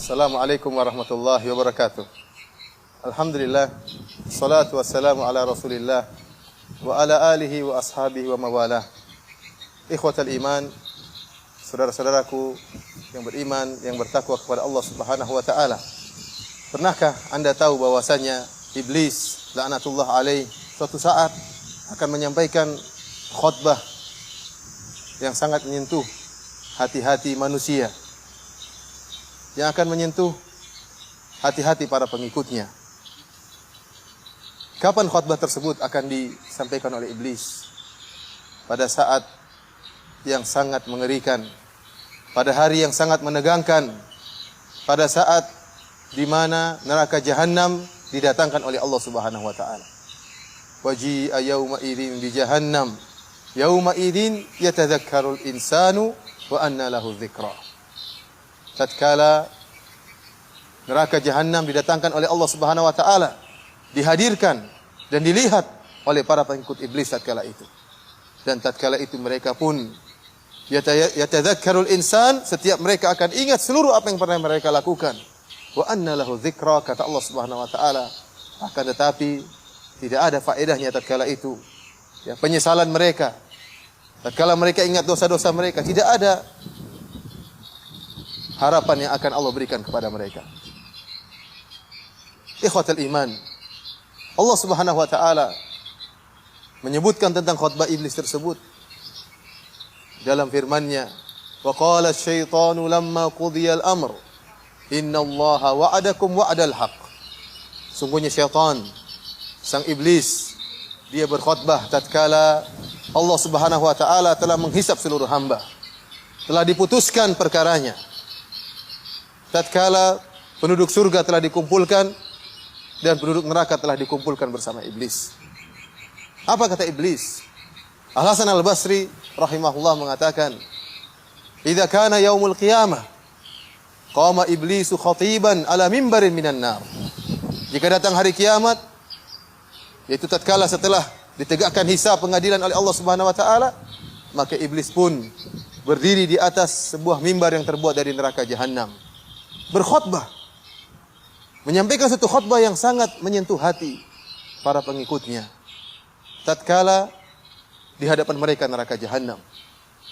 Assalamualaikum warahmatullahi wabarakatuh. Alhamdulillah, salatu wassalamu ala Rasulillah wa ala alihi wa ashabihi wa mawalah. Ikhwatal iman, saudara-saudaraku yang beriman, yang bertakwa kepada Allah Subhanahu wa taala. Pernahkah Anda tahu bahwasanya iblis laknatullah alaih suatu saat akan menyampaikan khutbah yang sangat menyentuh hati-hati manusia, yang akan menyentuh hati-hati para pengikutnya. Kapan khutbah tersebut akan disampaikan oleh iblis? Pada saat yang sangat mengerikan, pada hari yang sangat menegangkan, pada saat di mana neraka jahanam didatangkan oleh Allah Subhanahu wa taala. Waji'a yauma idzin bi jahannam, yauma idzin yatadzakkarul insanu wa anna lahu dzikra. Tatkala neraka jahanam didatangkan oleh Allah Subhanahu wa taala, dihadirkan dan dilihat oleh para pengikut iblis tatkala itu. Dan tatkala itu mereka pun yatadzakkarul insan, setiap mereka akan ingat seluruh apa yang pernah mereka lakukan. Wa anna lahu dzikra, kata Allah Subhanahu wa taala. Akan tetapi tidak ada faedahnya tatkala itu. Ya, penyesalan mereka, tatkala mereka ingat dosa-dosa mereka, tidak ada harapan yang akan Allah berikan kepada mereka. Ikhwatul iman, Allah Subhanahu wa taala menyebutkan tentang khutbah iblis tersebut dalam firman-Nya, wa qala asy-syaitanu lamma qudiya al-amr innallaha wa'adakum wa'dal haqq. Sungguhnya syaitan, sang iblis, dia berkhutbah tatkala Allah Subhanahu wa taala telah menghisap seluruh hamba, telah diputuskan perkaranya. Tatkala penduduk surga telah dikumpulkan dan penduduk neraka telah dikumpulkan bersama iblis. Apa kata iblis? Al-Hasan Al-Basri rahimahullah mengatakan, "Idza kana yaumul qiyamah, qama iblisu khatiban ala mimbarin minan nar." Jika datang hari kiamat, yaitu tatkala setelah ditegakkan hisab pengadilan oleh Allah Subhanahu wa taala, maka iblis pun berdiri di atas sebuah mimbar yang terbuat dari neraka jahanam, berkhutbah, menyampaikan satu khutbah yang sangat menyentuh hati para pengikutnya tatkala di hadapan mereka neraka jahanam.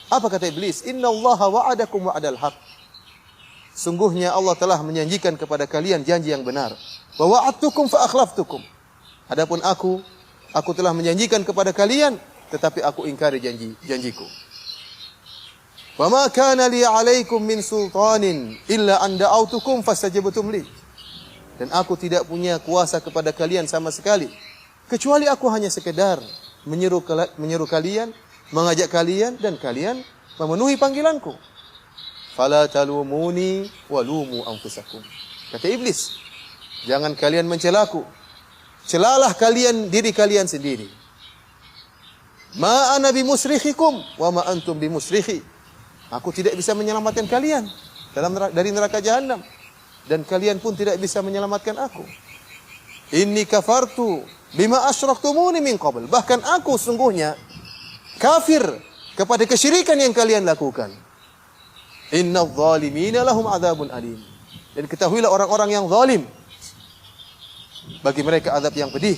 Apa kata iblis? Innallaha wa'adakum wa'dal haqq. Sungguhnya Allah telah menjanjikan kepada kalian janji yang benar. Wa wa'adtukum fa akhlaftukum. Adapun aku telah menjanjikan kepada kalian, tetapi aku ingkari janjiku. Wa ma kana li 'alaikum min sultanin illa an da'autukum fastajabtum li. Dan aku tidak punya kuasa kepada kalian sama sekali, kecuali aku hanya sekedar menyeru kalian, mengajak kalian, dan kalian memenuhi panggilanku. Fala talumuni walumu anfusakum. Kata iblis, jangan kalian mencelaku, celalah kalian diri kalian sendiri. Ma ana bimusrikhikum wa ma antum bimusrikhi. Aku tidak bisa menyelamatkan kalian dari neraka jahanam, dan kalian pun tidak bisa menyelamatkan aku. Inni kafartu bima asyraktumuni min qabl. Bahkan aku sungguhnya kafir kepada kesyirikan yang kalian lakukan. Innadh dhalimina lahum adzabun alim. Dan ketahuilah orang-orang yang zalim, bagi mereka azab yang pedih.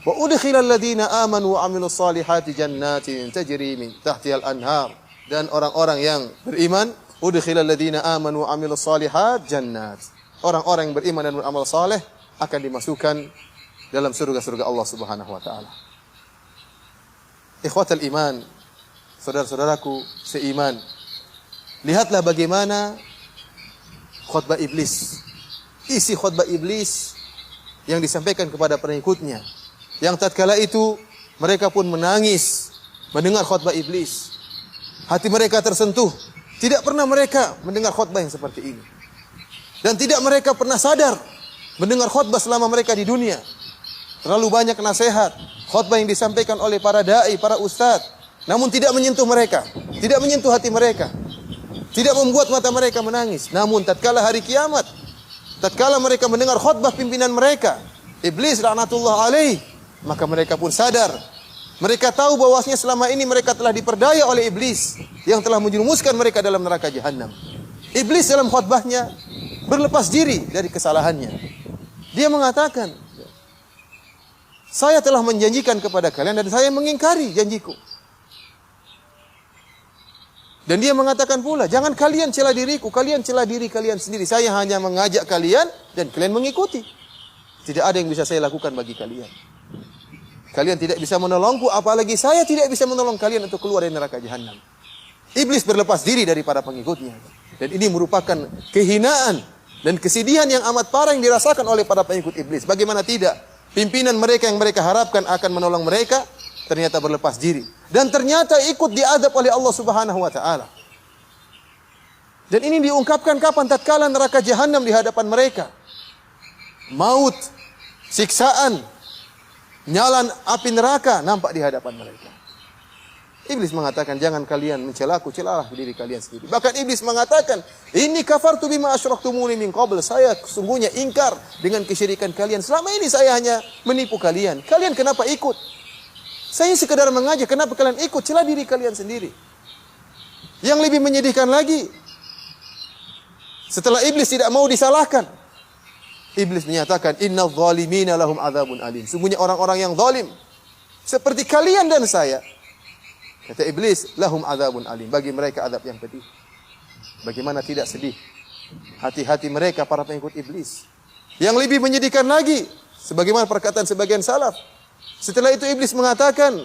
Wa udkhilal ladzina amanu wa 'amilus solihati jannatin tajri min tahtihal anhar. Dan orang-orang yang beriman, udkhilal ladzina amanu wa 'amilus solihat jannat. Orang-orang yang beriman dan beramal saleh akan dimasukkan dalam surga-surga Allah Subhanahu wa taala. Ikhwatal iman, saudara-saudaraku seiman, lihatlah bagaimana khutbah iblis. Isi khutbah iblis yang disampaikan kepada pengikutnya, yang tatkala itu mereka pun menangis mendengar khutbah iblis. Hati mereka tersentuh. Tidak pernah mereka mendengar khutbah yang seperti ini. Dan tidak mereka pernah sadar mendengar khutbah selama mereka di dunia. Terlalu banyak nasihat, khutbah yang disampaikan oleh para dai, para ustadz, namun tidak menyentuh mereka, tidak menyentuh hati mereka, tidak membuat mata mereka menangis. Namun tatkala hari kiamat, tatkala mereka mendengar khutbah pimpinan mereka, iblis laknatullah alaih, maka mereka pun sadar. Mereka tahu bahwasanya selama ini mereka telah diperdaya oleh iblis yang telah menjerumuskan mereka dalam neraka jahanam. Iblis dalam khutbahnya berlepas diri dari kesalahannya. Dia mengatakan, saya telah menjanjikan kepada kalian dan saya mengingkari janjiku. Dan dia mengatakan pula, jangan kalian cela diriku, kalian cela diri kalian sendiri. Saya hanya mengajak kalian dan kalian mengikuti. Tidak ada yang bisa saya lakukan bagi kalian. Kalian tidak bisa menolongku, apalagi saya tidak bisa menolong kalian untuk keluar dari neraka jahanam. Iblis berlepas diri dari para pengikutnya. Dan ini merupakan kehinaan dan kesedihan yang amat parah yang dirasakan oleh para pengikut iblis. Bagaimana tidak? Pimpinan mereka yang mereka harapkan akan menolong mereka, ternyata berlepas diri. Dan ternyata ikut diadab oleh Allah Subhanahu wa ta'ala. Dan ini diungkapkan kapan? Tatkala neraka jahanam di hadapan mereka. Maut, siksaan, nyala api neraka nampak di hadapan mereka. Iblis mengatakan, jangan kalian mencelaku, celalah diri kalian sendiri. Bahkan iblis mengatakan, inni kafartu bima asyraktumuni min qabl. Saya sesungguhnya ingkar dengan kesyirikan kalian. Selama ini saya hanya menipu kalian. Kalian kenapa ikut? Saya sekedar mengajak, kenapa kalian ikut? Celah diri kalian sendiri. Yang lebih menyedihkan lagi, setelah iblis tidak mau disalahkan, iblis menyatakan, innal zalimina lahum adzabun alim. Sungguhnya orang-orang yang zalim seperti kalian dan saya, kata iblis, lahum adzabun alim, bagi mereka azab yang pedih. Bagaimana tidak sedih hati-hati mereka para pengikut iblis. Yang lebih menyedihkan lagi, sebagaimana perkataan sebagian salaf, setelah itu iblis mengatakan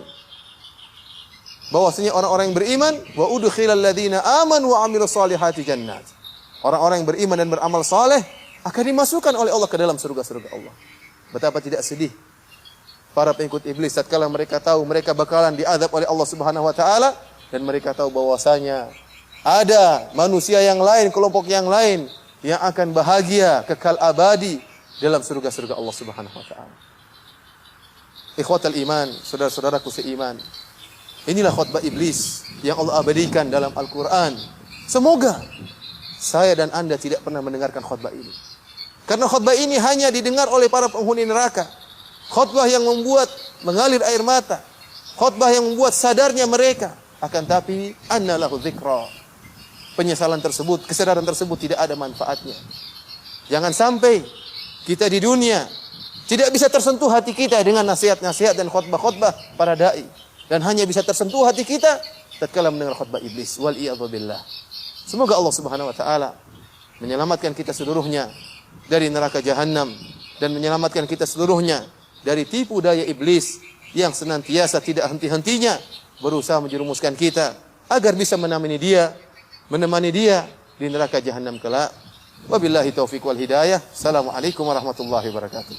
bahwasanya orang-orang yang beriman, wa udkhilal ladzina amanu wa amilus solihati jannat. Orang-orang yang beriman dan beramal saleh akan dimasukkan oleh Allah ke dalam surga-surga Allah. Betapa tidak sedih para pengikut iblis tatkala mereka tahu mereka bakalan diazab oleh Allah Subhanahu wa taala, dan mereka tahu bahwasanya ada manusia yang lain, kelompok yang lain yang akan bahagia kekal abadi dalam surga-surga Allah Subhanahu wa taala. Ikhwatal iman, saudara-saudaraku seiman, inilah khutbah iblis yang Allah abadikan dalam Al-Quran. Semoga saya dan Anda tidak pernah mendengarkan khutbah ini, karena khutbah ini hanya didengar oleh para penghuni neraka. Khutbah yang membuat mengalir air mata, khutbah yang membuat sadarnya mereka. Akan tapi anna lahu dzikra, penyesalan tersebut, kesadaran tersebut tidak ada manfaatnya. Jangan sampai kita di dunia tidak bisa tersentuh hati kita dengan nasihat-nasihat dan khutbah-khutbah para dai, dan hanya bisa tersentuh hati kita tatkala mendengar khutbah iblis. Wal iyadzu billah. Semoga Allah Subhanahu wa taala menyelamatkan kita seluruhnya dari neraka jahanam, dan menyelamatkan kita seluruhnya dari tipu daya iblis yang senantiasa tidak henti-hentinya berusaha menjerumuskan kita agar bisa menemani dia di neraka jahanam kelak. Wabillahi taufiq wal hidayah. Assalamualaikum warahmatullahi wabarakatuh.